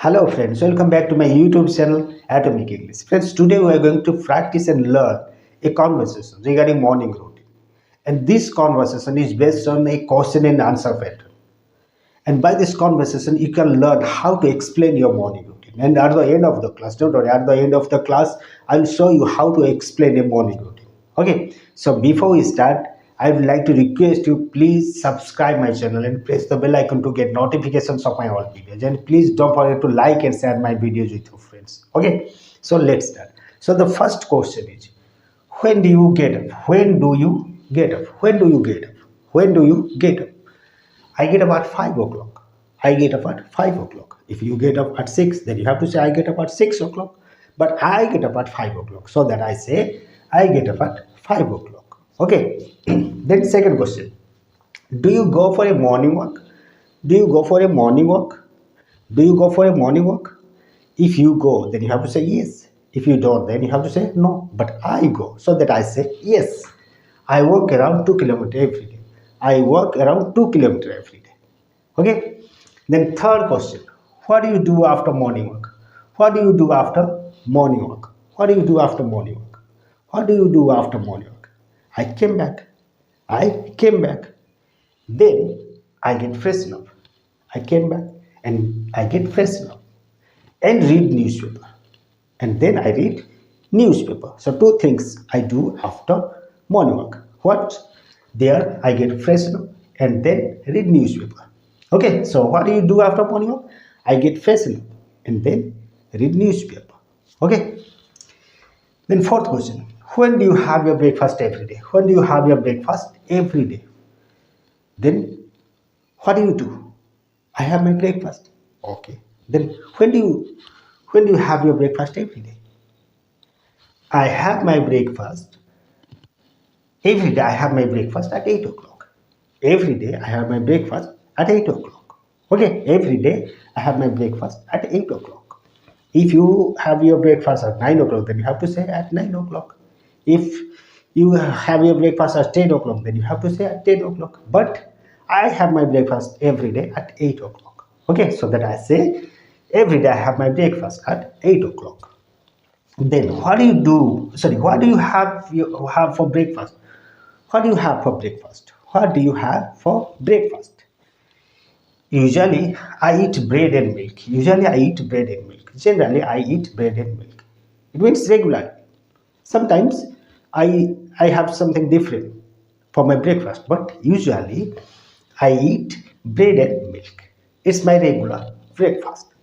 Hello friends, welcome back to my YouTube channel Atomic English. Friends, today we are going to practice and learn a conversation regarding morning routine. And this conversation is based on a question and answer pattern. And by this conversation, you can learn how to explain your morning routine. And at the end of the class, don't worry, at the end of the class, I'll show you how to explain a morning routine. Okay, so before we start, I would like to request you please subscribe my channel and press the bell icon to get notifications of my all videos. And please don't forget to like and share my videos with your friends. Okay, so let's start. So the first question is, when do you get up? When do you get up? When do you get up? When do you get up? I get up at 5 o'clock. I get up at 5 o'clock. If you get up at 6, then you have to say I get up at 6 o'clock. But I get up at 5 o'clock. So that I say I get up at 5 o'clock. Okay. Then second question. Do you go for a morning walk? Do you go for a morning walk? Do you go for a morning walk? If you go, then you have to say yes. If you don't, then you have to say no. But I go. So that I say yes. I walk around 2 kilometers every day. I walk around 2 kilometers every day. Okay. Then third question. What do you do after morning walk? What do you do after morning walk? What do you do after morning walk? What do you do after morning walk? I came back. I came back. Then I get freshened up. I came back and I get freshened up and read newspaper. And then I read newspaper. So two things I do after morning walk. What? There I get freshened up and then read newspaper. Okay, so what do you do after morning walk? I get freshened up and then read newspaper. Okay. Then fourth question. When do you have your breakfast every day? When do you have your breakfast every day? Then what do you do? I have my breakfast. Okay. Then when do you have your breakfast every day? I have my breakfast every day. I have my breakfast at 8 o'clock. Every day I have my breakfast at 8 o'clock. Okay, every day I have my breakfast at 8 o'clock. If you have your breakfast at 9 o'clock, then you have to say at 9 o'clock. If you have your breakfast at 10 o'clock, then you have to say at 10 o'clock. But I have my breakfast every day at 8 o'clock. Okay, so that I say every day I have my breakfast at 8 o'clock. Then what do you do? Sorry, what do you have for breakfast? What do you have for breakfast? What do you have for breakfast? Usually I eat bread and milk. Usually I eat bread and milk. Generally I eat bread and milk. It means regularly. Sometimes I have something different for my breakfast, but usually I eat bread and milk. It's my regular breakfast.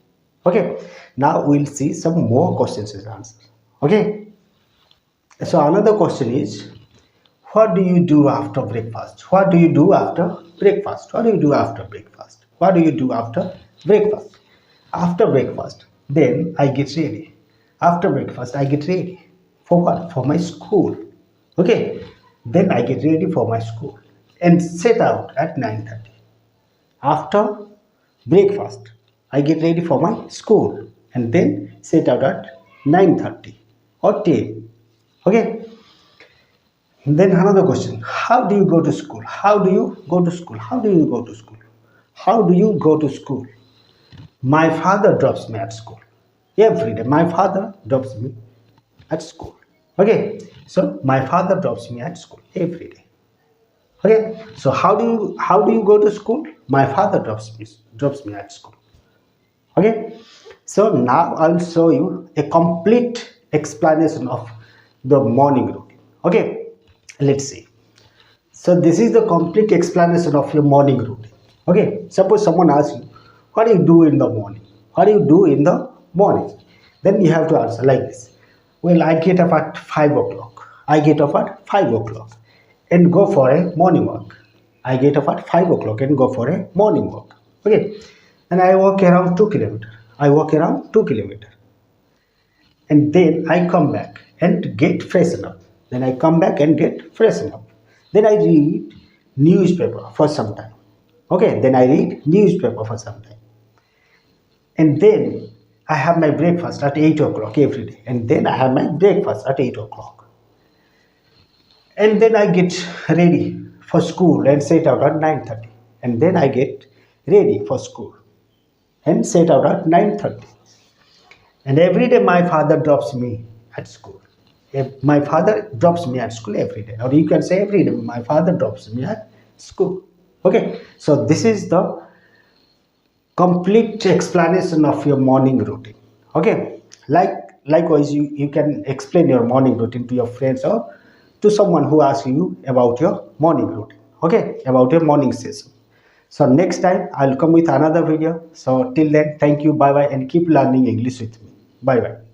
Okay. Now we'll see some more questions and answers. Okay. So another question is, what do you do after breakfast? What do you do after breakfast? What do you do after breakfast? What do you do after breakfast? After breakfast, then I get ready. After breakfast, I get ready. For what? For my school. Okay. Then I get ready for my school and set out at 9:30. After breakfast, I get ready for my school and then set out at 9:30 or 10. Okay. Then another question. How do you go to school? How do you go to school? How do you go to school? How do you go to school? My father drops me at school. Every day. My father drops me at school. Okay. So my father drops me at school every day. Okay. So how do you go to school? My father drops me at school. Okay. So now I'll show you a complete explanation of the morning routine. Okay. Let's see. So this is the complete explanation of your morning routine. Okay. Suppose someone asks you, what do you do in the morning? What do you do in the morning? Then you have to answer like this. Well, I get up at 5 o'clock. I get up at 5 o'clock and go for a morning walk. I get up at 5 o'clock and go for a morning walk. Okay. And I walk around 2 kilometers. I walk around 2 kilometers. And then I come back and get freshened up. Then I come back and get freshened up. Then I read newspaper for some time. Okay, then I read newspaper for some time. And then I have my breakfast at 8 o'clock every day. And then I have my breakfast at 8 o'clock. And then I get ready for school and set out at 9:30. And then I get ready for school and set out at 9:30. And every day my father drops me at school. If my father drops me at school every day, or you can say every day my father drops me at school. Okay, so this is the complete explanation of your morning routine. Okay, likewise you can explain your morning routine to your friends or to someone who asks you about your morning routine. Okay, about your morning session. So next time I'll come with another video. So till then, thank you, bye bye, and keep learning English with me. Bye bye.